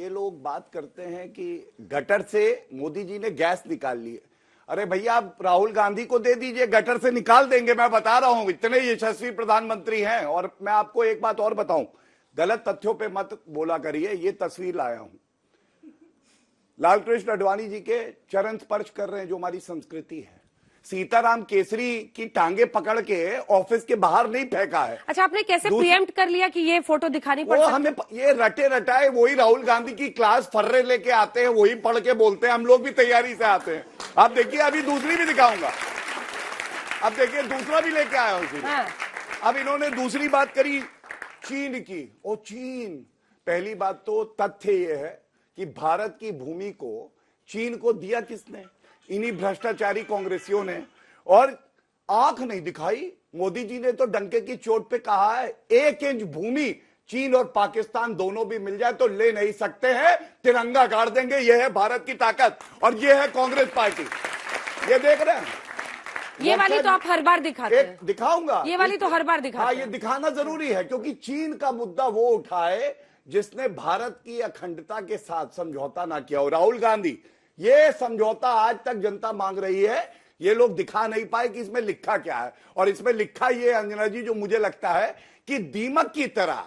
ये लोग बात करते हैं कि गटर से मोदी जी ने गैस निकाल ली है। अरे भैया, आप राहुल गांधी को दे दीजिए, गटर से निकाल देंगे। मैं बता रहा हूं, इतने यशस्वी प्रधानमंत्री हैं। और मैं आपको एक बात और बताऊं, गलत तथ्यों पे मत बोला करिए। ये तस्वीर लाया हूं, लालकृष्ण आडवाणी जी के चरण स्पर्श कर रहे हैं, जो हमारी संस्कृति है। सीताराम केसरी की टांगे पकड़ के ऑफिस के बाहर नहीं फेंका है। अच्छा, आपने कैसे प्रीएम्प्ट कर लिया कि ये फोटो दिखानी पड़ सकती? हमें ये रटे रटाए वही राहुल गांधी की क्लास फर्रे लेके आते हैं, वही पढ़ के बोलते हैं। हम लोग भी तैयारी से आते हैं। आप देखिए, अभी दूसरी भी दिखाऊंगा। अब देखिए, दूसरा भी लेके आया हूं। हाँ। अब इन्होंने दूसरी बात करी चीन की। ओ चीन, पहली बात तो तथ्य ये है कि भारत की भूमि को चीन को दिया किसने? इन्हीं भ्रष्टाचारी कांग्रेसियों ने। और आंख नहीं दिखाई। मोदी जी ने तो डंके की चोट पे कहा है, 1 इंच भूमि चीन और पाकिस्तान दोनों भी मिल जाए तो ले नहीं सकते हैं, तिरंगा गाड़ देंगे। यह है भारत की ताकत और यह है कांग्रेस पार्टी। ये देख रहे हैं, ये वाली तो आप हर बार दिखाते हैं। दिखाऊंगा, ये वाली तो हर बार दिखाते हैं। ये दिखाना जरूरी है, क्योंकि चीन का मुद्दा वो उठाए जिसने भारत की अखंडता के साथ समझौता ना किया हो। राहुल गांधी, ये समझौता आज तक जनता मांग रही है। ये लोग दिखा नहीं पाए कि इसमें लिखा क्या है। और इसमें लिखा ये, अंजना जी, जो मुझे लगता है कि दीमक की तरह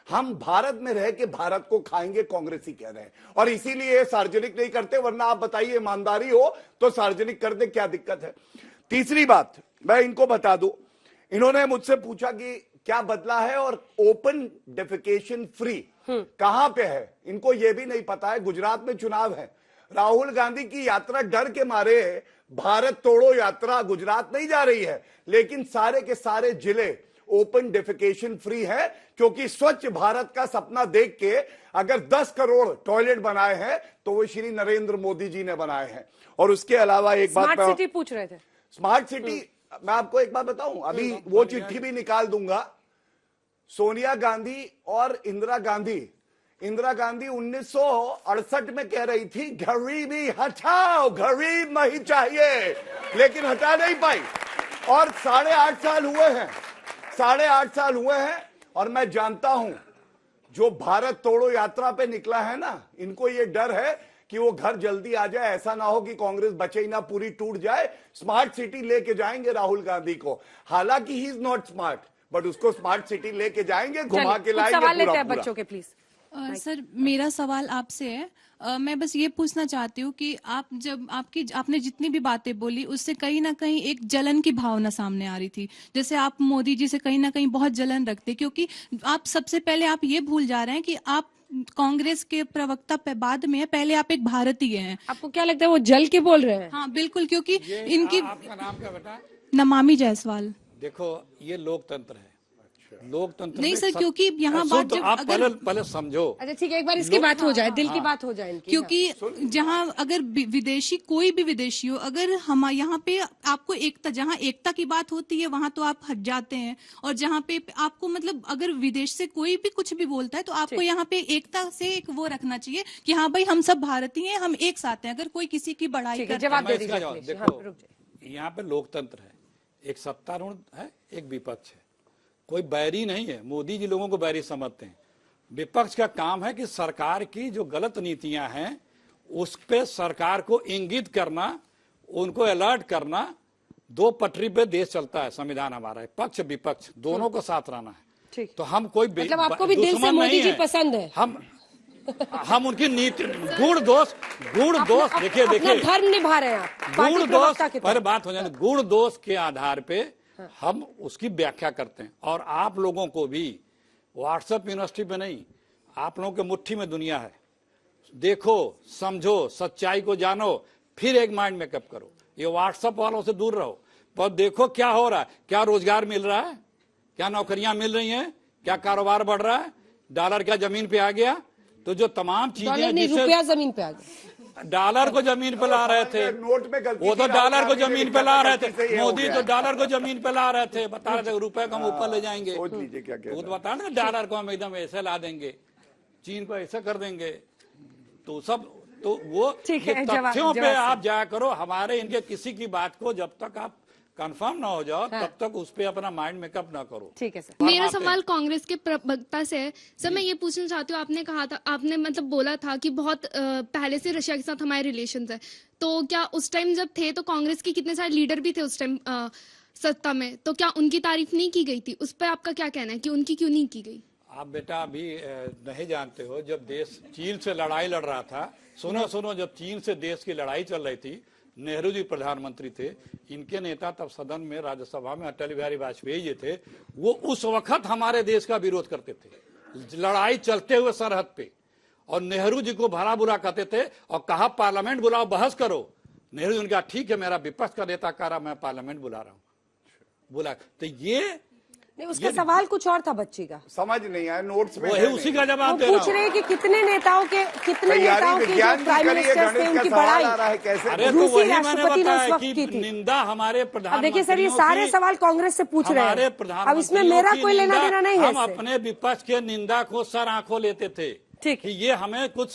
हम भारत में रह के भारत को खाएंगे, कांग्रेसी कह रहे हैं। और इसीलिए सार्वजनिक नहीं करते, वरना आप बताइए, ईमानदारी हो तो सार्वजनिक कर दे, क्या दिक्कत है। तीसरी बात मैं इनको बता दूं, इन्होंने मुझसे पूछा कि क्या बदला है और ओपन डेफिकेशन फ्री कहां पे है। इनको यह भी नहीं पता है, गुजरात में चुनाव है। राहुल गांधी की यात्रा डर के मारे भारत तोड़ो यात्रा गुजरात नहीं जा रही है, लेकिन सारे के सारे जिले ओपन डेफिकेशन फ्री है, क्योंकि स्वच्छ भारत का सपना देख के अगर 10 करोड़ टॉयलेट बनाए हैं तो वो श्री नरेंद्र मोदी जी ने बनाए हैं। और उसके अलावा एक बात, स्मार्ट सिटी पूछ रहे थे। स्मार्ट सिटी, मैं आपको एक बात बताऊं, अभी वो चिट्ठी भी निकाल दूंगा। सोनिया गांधी और इंदिरा गांधी 1968 में कह रही थी गरीबी हटाओ, गरीब नहीं चाहिए, लेकिन हटा नहीं पाई। और 8.5 साल हुए हैं, 8.5 साल हुए हैं। और मैं जानता हूं, जो भारत तोड़ो यात्रा पे निकला है ना, इनको ये डर है कि वो घर जल्दी आ जाए, ऐसा ना हो कि कांग्रेस बचे ही ना, पूरी टूट जाए। स्मार्ट सिटी लेके जाएंगे राहुल गांधी को। हालांकि he is not smart, but उसको स्मार्ट सिटी लेके जाएंगे, घुमा के लाएंगे। सवाल लेते हैं बच्चों के, प्लीज। सर, मेरा सवाल आपसे है। मैं बस ये पूछना चाहती हूँ कि आप जब आपने जितनी भी बातें बोली, उससे कहीं ना कहीं एक जलन की भावना सामने आ रही थी। जैसे आप मोदी जी से कहीं ना कहीं बहुत जलन रखते, क्योंकि आप सबसे पहले आप ये भूल जा रहे हैं कि आप कांग्रेस के प्रवक्ता पे बाद में है, पहले आप एक भारतीय हैं। आपको क्या लगता है वो जल के बोल रहे हैं? हाँ बिल्कुल, क्योंकि इनकी। आपका नाम क्या बेटा? नमामि जायसवाल। देखो, ये लोकतंत्र है। लोकतंत्र नहीं सर, क्योंकि यहाँ बात तो जब आप अगर पहले समझो। अच्छा ठीक है, एक बार इसकी बात हो जाए, दिल की बात हो जाए इनकी। क्योंकि जहाँ अगर विदेशी, कोई भी विदेशी हो, अगर हम यहाँ पे आपको एकता, जहाँ एकता की बात होती है वहां तो आप हट जाते हैं। और जहाँ पे आपको मतलब अगर विदेश से कोई भी कुछ भी बोलता है तो आपको यहाँ पे एकता से एक वो रखना चाहिए कि हाँ भाई, हम सब भारतीय हैं, हम एक साथ हैं। अगर कोई किसी की बढ़ाई कर, जवाब दे दीजिए। देखो, यहाँ पे लोकतंत्र है, एक सत्तारूढ़ है, एक विपक्ष है, कोई बैरी नहीं है। मोदी जी लोगों को बैरी समझते हैं। विपक्ष का काम है कि सरकार की जो गलत नीतियां हैं उस पे सरकार को इंगित करना, उनको अलर्ट करना। 2 पटरी पे देश चलता है, संविधान हमारा है, पक्ष विपक्ष दोनों को साथ रहना है। तो हम कोई मतलब आपको भी दिल से मोदी जी पसंद है? हम उनकी नीति, गुण दोष देखिए धर्म निभा रहे हैं आप, गुण दोष पर बात हो जाए, गुण दोष के आधार पे हम उसकी व्याख्या करते हैं। और आप लोगों को भी व्हाट्सएप यूनिवर्सिटी पे नहीं, आप लोगों के मुट्ठी में दुनिया है। देखो, समझो, सच्चाई को जानो, फिर एक माइंड मेकअप करो। ये व्हाट्सएप वालों से दूर रहो। पर देखो क्या हो रहा है, क्या रोजगार मिल रहा है, क्या नौकरियां मिल रही हैं, क्या कारोबार बढ़ रहा है, डॉलर क्या जमीन पे आ गया। तो जो तमाम चीजें, रुपया जमीन पे आ गया, डॉलर को जमीन पे ला रहे थे, नोट में गलती, वो तो डॉलर को जमीन पे ला रहे थे। मोदी तो डॉलर को जमीन पे ला रहे थे, बता रहे थे रुपए को हम ऊपर ले जाएंगे। सोच लीजिए क्या कहते हैं। वो तो बता रहे डॉलर को हम एकदम ऐसे ला देंगे, चीन को ऐसा कर देंगे। तो सब तो वो तथ्यों पे आप जाया करो। हमारे इनके किसी की बात को जब तक आप कंफर्म ना हो जाओ तब तक उस पे अपना माइंड मेकअप ना करो। ठीक है सर। मेरा सवाल कांग्रेस के प्रवक्ता से है। सर मैं ये पूछना चाहती हूँ, आपने कहा था, आपने मतलब बोला था कि बहुत पहले से रशिया के साथ हमारे रिलेशंस है, तो क्या उस टाइम जब थे तो कांग्रेस के कितने सारे लीडर भी थे उस टाइम सत्ता में, तो क्या उनकी तारीफ नहीं की गई थी? उस पर आपका क्या कहना है कि उनकी क्यों नहीं की गई? आप बेटा अभी नहीं जानते हो, जब देश चीन से लड़ाई लड़ रहा था, सुनो, जब चीन से देश की लड़ाई चल रही थी, नेहरू जी प्रधानमंत्री थे, इनके नेता तब सदन में राज्यसभा में अटल बिहारी वाजपेयी जी थे, वो उस वक्त हमारे देश का विरोध करते थे लड़ाई चलते हुए सरहद पे, और नेहरू जी को भला बुरा कहते थे और कहा पार्लियामेंट बुलाओ बहस करो। नेहरू जी ने कहा ठीक है, मेरा विपक्ष का नेता कह रहा, मैं पार्लियामेंट बुला रहा हूं, बुला। तो ये नहीं, उसका सवाल कुछ और था बच्ची का, समझ नहीं आया, नोट्स में वही उसी का वो जवाब दे रहा पूछ रहे हैं कि कितने नेताओं की विज्ञान जो की प्राइम करिए, मिनिस्टर थे गणित का उनकी सवाल बड़ाई आ रहा है कैसे? अरे तो रूसी वही मैंने राष्ट्रपति ने उस बताया वक्त कि की थी। निंदा हमारे अब प्रधानमंत्री, देखिए सर, ये सारे सवाल कांग्रेस से पूछ रहे हमारे हैं, प्रधानमंत्री, अब इसमें मेरा कोई लेना देना नहीं है हम इससे। अपने विपक्ष के निंदा को सर आंखों लेते थे ठीक। कि ये हमें कुछ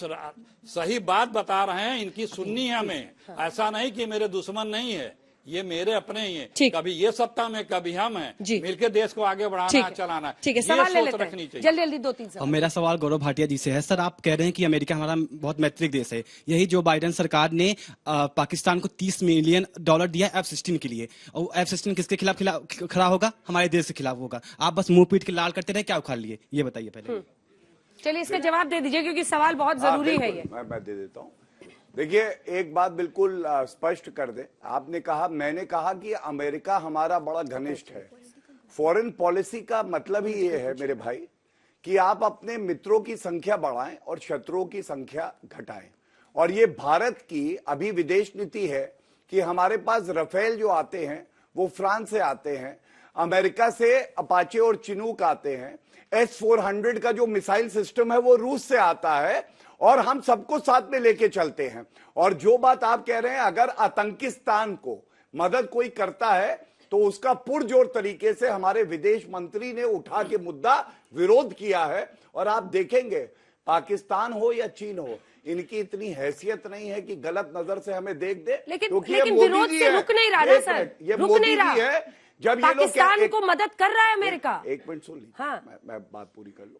सही बात बता रहे हैं, इनकी सुननी है हमें। ऐसा नहीं कि मेरे दुश्मन नहीं है, ये मेरे अपने ही हैं। ठीक। कभी ये सत्ता में, कभी हम हैं, जी। मिलकर देश को आगे बढ़ाना चलाना। ठीक है, ये सवाल ले सोच लेते रखनी हैं चाहिए। जल्दी जल्दी 2-3 और सवाल। मेरा सवाल गौरव भाटिया जी से है। सर, आप कह रहे हैं कि अमेरिका हमारा बहुत मैत्रिक देश है, यही जो बाइडेन सरकार ने पाकिस्तान को $30 मिलियन दिया F-16 के लिए, और F-16 किसके खिलाफ खड़ा होगा? हमारे देश के खिलाफ होगा। आप बस मुंह पीट के लाल करते रहे, क्या उखाड़ लिए? ये बताइए पहले। चलिए इसका जवाब दे दीजिए क्योंकि सवाल बहुत जरूरी है ये। मैं दे देता हूँ। देखिए, एक बात बिल्कुल स्पष्ट कर दे, आपने कहा, मैंने कहा कि अमेरिका हमारा बड़ा घनिष्ठ है। फॉरेन पॉलिसी का मतलब ही ये है मेरे भाई कि आप अपने मित्रों की संख्या बढ़ाएं और शत्रुओं की संख्या घटाएं। और ये भारत की अभी विदेश नीति है कि हमारे पास राफेल जो आते हैं वो फ्रांस से आते हैं, अमेरिका से अपाचे और चिनूक आते हैं, S-400 का जो मिसाइल सिस्टम है वो रूस से आता है, और हम सबको साथ में लेके चलते हैं। और जो बात आप कह रहे हैं, अगर आतंकिस्तान को मदद कोई करता है तो उसका पुरजोर तरीके से हमारे विदेश मंत्री ने उठा के मुद्दा विरोध किया है। और आप देखेंगे, पाकिस्तान हो या चीन हो, इनकी इतनी हैसियत नहीं है कि गलत नजर से हमें देख दे। लेकिन ये मोदी विरोध जी से है। रुक नहीं रहा ना सर, ये रुक मोदी नहीं रहा जी है। जब ये लोग पाकिस्तान को मदद कर रहा है अमेरिका। एक मिनट सुन ली, हाँ। मैं बात पूरी कर लूं।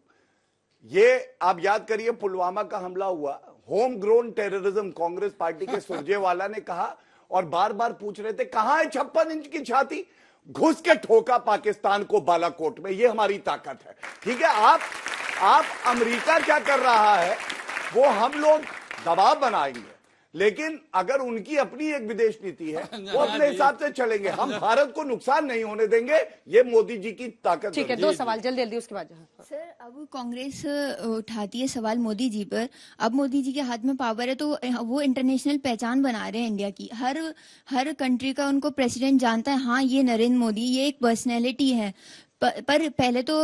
ये आप याद करिए, पुलवामा का हमला हुआ, home grown terrorism, Congress party के सुरजेवाला ने कहा, और बार बार पूछ रहे थे कहां है 56 इंच की छाती, घुस के ठोका पाकिस्तान को बालाकोट में। ये हमारी ताकत है। ठीक है, आप अमेरिका क्या कर रहा है वो हम लोग दबाव बनाएंगे, लेकिन अगर उनकी अपनी एक विदेश नीति है वो अपने हिसाब से चलेंगे। हम भारत को नुकसान नहीं होने देंगे, ये मोदी जी की ताकत। ठीक है, 2 सवाल जल्दी जल्दी, उसके बाद। सर, अब कांग्रेस उठाती है सवाल मोदी जी पर। अब मोदी जी के हाथ में पावर है, तो वो इंटरनेशनल पहचान बना रहे हैं इंडिया की। हर कंट्री का उनको प्रेसिडेंट जानता है, हाँ ये नरेंद्र मोदी, ये एक पर्सनैलिटी है। पर पहले तो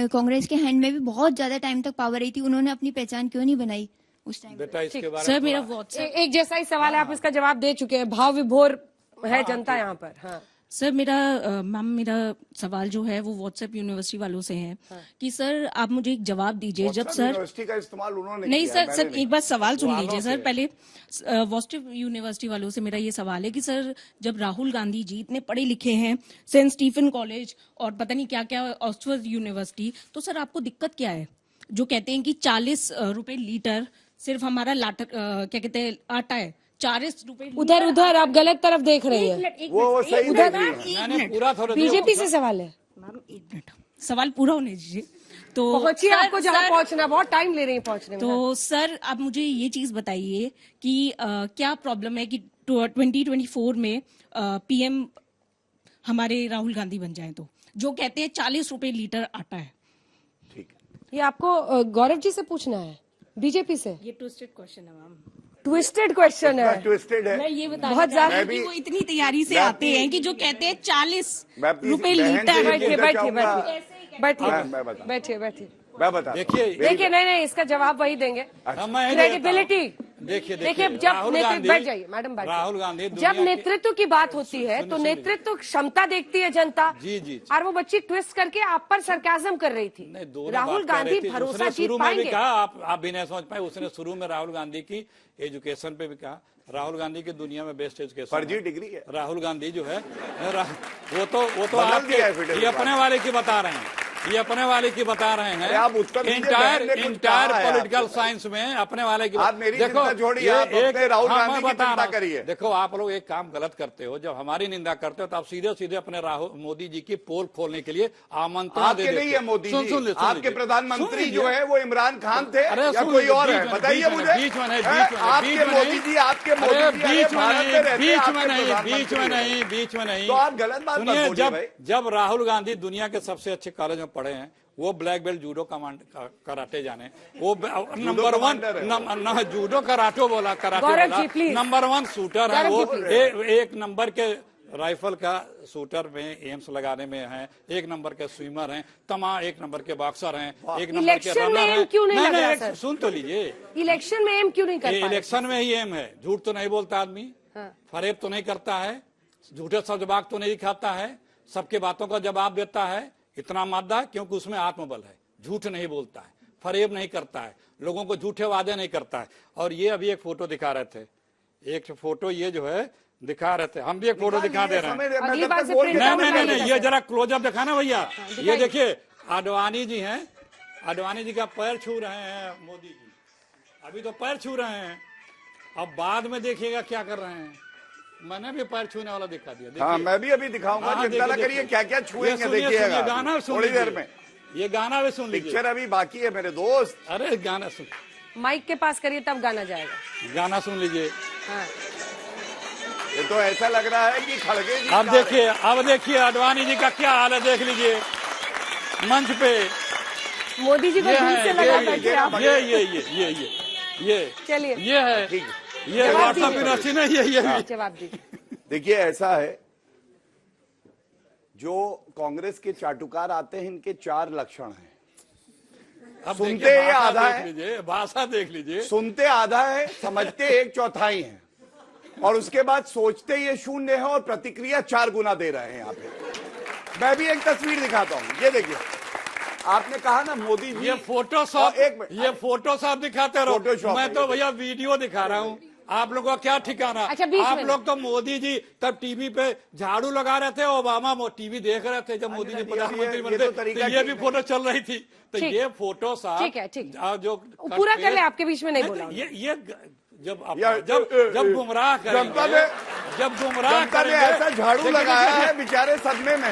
कांग्रेस के हैंड में भी बहुत ज्यादा टाइम तक पावर रही थी, उन्होंने अपनी पहचान क्यों नहीं बनाई उस टाइम? बेटा इसके बारे सर में मेरा थोड़ा- व्हाट्सएप एक जैसा ही सवाल है, आप इसका जवाब दे चुके हैं। भाव विभोर है जनता यहाँ पर। हाँ, सर मैम मेरा सवाल जो है वो व्हाट्सएप यूनिवर्सिटी वालों से है कि सर आप मुझे एक जवाब दीजिए। जब सर यूनिवर्सिटी का इस्तेमाल उन्होंने नहीं किया है, सर मैंने सर नहीं। एक बार सवाल सुन वालों लीजिए से। सर पहले। व्हाट्सएप यूनिवर्सिटी वालों से मेरा ये सवाल है कि सर जब राहुल गांधी जी इतने पढ़े लिखे हैं, सेंट स्टीफन कॉलेज और पता नहीं क्या क्या ऑक्सफोर्ड यूनिवर्सिटी, तो सर आपको दिक्कत क्या है जो कहते हैं कि 40 रुपए लीटर सिर्फ हमारा क्या कहते हैं आटा है, 40 रुपए उधर आप गलत तरफ देख रहे हैं। वो सही उधर देख रही है। मैंने पूरा थोड़ा बीजेपी से सवाल है, मैम 1 मिनट सवाल पूरा होने दीजिए। तो पहुंचिए, सर- आपको जहाँ सर- पहुंचना, बहुत टाइम ले रही है पहुंचने में। तो सर आप मुझे ये चीज बताइए कि क्या प्रॉब्लम है कि 2024 में पीएम हमारे राहुल गांधी बन जाए, तो जो कहते हैं 40 रुपए लीटर आटा है। ठीक है, ये आपको गौरव जी से पूछना है, बीजेपी से। ये ट्विस्टेड क्वेश्चन है मैम। ट्विस्टेड क्वेश्चन है। ट्विस्टेड है। मैं ये बता बहुत ज्यादा- कि वो इतनी तैयारी से आते हैं कि जो कहते हैं 40 मैं अपनी रुपए बहन से लीटर। ये बैठिए पूछना बैठिए चाहूंगा। बैठिए मैं बता- बैठिए बैठिए। मैं बता देखिए, देखिए, नहीं इसका जवाब वही देंगे। मैं क्रेडिबिलिटी देखिए जब नेतृत्व, बैठ जाइए मैडम, बैठ राहुल गांधी जब नेतृत्व की बात होती है तो नेतृत्व क्षमता देखती है जनता। जी। और वो बच्ची ट्विस्ट करके आप पर सरकाजम कर रही थी। राहुल गांधी भरोसा जीत पाएंगे? कहा आप भी नहीं समझ पाए, उसने शुरू में राहुल गांधी की एजुकेशन पे भी कहा। राहुल गांधी की दुनिया में बेस्ट एजुकेशन फर्जी डिग्री है। राहुल गांधी जो है वो तो आपके ये अपने वाले की बता रहे हैं, ये अपने वाले की बता रहे हैं। आप उत्तर इंटायर पॉलिटिकल साइंस में अपने वाले की आप मेरी चिंता छोड़िए, आप अपने राहुल गांधी की चिंता करिए। देखो आप लोग एक काम गलत करते हो, जब हमारी निंदा करते हो तो आप सीधे अपने राहुल मोदी जी की पोल खोलने के लिए आमंत्रण दे देते हो। नहीं है मोदी जी, आपके प्रधानमंत्री जो है वो इमरान खान थे अरे या कोई और है, बताइए मुझे। बीच में नहीं, आपके मोदी जी, आपके मोदी जी बीच में नहीं। तो आप गलत बात मत बोलिए भाई। जब राहुल गांधी दुनिया के सबसे अच्छे कॉलेज में पढ़े हैं, वो ब्लैक बेल्ट जूडो कराटे जाने, वो नंबर 1 जूडो कराटे बोला, नंबर 1 शूटर है वो, एक नंबर के राइफल का शूटर में एम्स लगाने में है, एक नंबर के स्विमर हैं, तमाम एक नंबर के बॉक्सर हैं, एक नंबर के रनर हैं। क्यों नहीं लग रहा सर? सुन तो लीजिए, इलेक्शन में एम क्यों नहीं कर पा रहे? इलेक्शन में ही एम है। झूठ तो नहीं बोलता आदमी, फरेब तो नहीं करता है, झूठे सजबाग तो नहीं खाता है, सबके बातों का जवाब देता है। इतना मादा है क्योंकि उसमें आत्मबल है, झूठ नहीं बोलता है, फरेब नहीं करता है, लोगों को झूठे वादे नहीं करता है। और ये अभी एक फोटो दिखा रहे थे, एक फोटो ये जो है दिखा रहे थे, हम भी एक फोटो दिखा दे रहे हैं। नहीं, ये जरा क्लोजअप दिखाना भैया। ये देखिए आडवाणी जी हैं, आडवाणी जी का पैर छू रहे हैं मोदी जी, अभी तो पैर छू रहे हैं, अब बाद में देखिएगा क्या कर रहे हैं। मैंने भी पैर छूने वाला दिखा दिया। हाँ, मैं भी अभी दिखाऊंगा, चिंता ना करिए, क्या क्या छुएंगे देखिएगा गाना थोड़ी देर में। ये गाना भी सुन लीजिए, पिक्चर अभी बाकी है मेरे दोस्त। अरे गाना सुन, माइक के पास करिए तब गाना जाएगा। गाना सुन लीजिए। हाँ। ये तो ऐसा लग रहा है कि खड़गे जी। अब देखिए आडवाणी जी का क्या हाल है, देख लीजिए मंच पे मोदी जी को दूर से लगा बैठे आप। ये चलिए, ये है, ये व्हाट्सएप यूनिवर्सिटी में ये जवाब दीजिए। देखिए ऐसा है, जो कांग्रेस के चाटुकार आते हैं, इनके 4 लक्षण हैं। अब सुनते ये आधा है, भाषा देख लीजिए, सुनते आधा है, समझते 1/4 है, और उसके बाद सोचते ये 0 है और प्रतिक्रिया 4 गुना दे रहे हैं यहाँ पे। मैं भी एक तस्वीर दिखाता हूँ, ये देखिए। आपने कहा ना मोदी जी, ये फोटोशॉप दिखाते रहो, मैं तो भैया वीडियो दिखा रहा हूँ। आप लोगों का क्या ठिकाना? अच्छा, आप लोग तो मोदी जी तब टीवी पे झाड़ू लगा रहे थे, ओबामा टीवी देख रहे थे जब मोदी जी प्रधानमंत्री बने, तो ये भी फोटो चल रही थी। तो ये फोटो साहब ठीक है, जो पूरा कर ले, आपके बीच में नहीं बोला। ये जब गुमराह करेंगे, जनता ने ऐसा झाड़ू लगाया है, बेचारे सदमे में।